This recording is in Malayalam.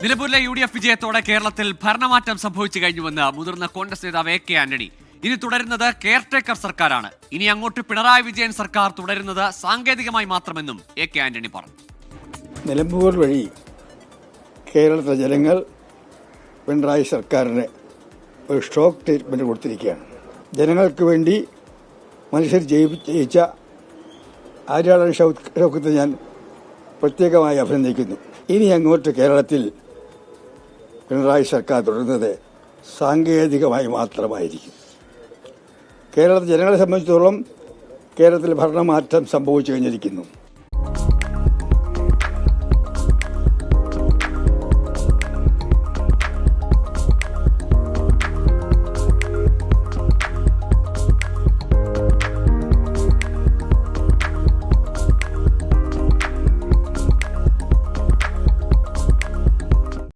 നിലമ്പൂരിലെ UDF വിജയത്തോടെ കേരളത്തിൽ ഭരണമാറ്റം സംഭവിച്ചു കഴിഞ്ഞുവെന്ന് മുതിർന്ന കോൺഗ്രസ് നേതാവ് AK ആന്റണി. ഇനി തുടരുന്നത് കെയർടേക്കർ സർക്കാരാണ്. ഇനി അങ്ങോട്ട് പിണറായി വിജയൻ സർക്കാർ തുടരുന്നത് സാങ്കേതികമായി മാത്രമെന്നും AK ആന്റണി പറഞ്ഞു. നിലമ്പൂർ വഴി കേരളത്തിലെ ജനങ്ങൾ പിണറായി സർക്കാരിന് ഒരു ഷോക്ക് ട്രീറ്റ്മെന്റ് കൊടുത്തിരിക്കുകയാണ്. ജനങ്ങൾക്ക് വേണ്ടി മനുഷ്യർ ജയിച്ച ആര്യാടൻ ഷൗക്കത്തെ ഞാൻ പ്രത്യേകമായി അഭിനന്ദിക്കുന്നു. ഇനി അങ്ങോട്ട് കേരളത്തിൽ പിണറായി സർക്കാർ തുടരുന്നത് സാങ്കേതികമായി മാത്രമായിരിക്കും. കേരളത്തിലെ ജനങ്ങളെ സംബന്ധിച്ചിടത്തോളം കേരളത്തിൽ ഭരണമാറ്റം സംഭവിച്ചു കഴിഞ്ഞിരിക്കുന്നു.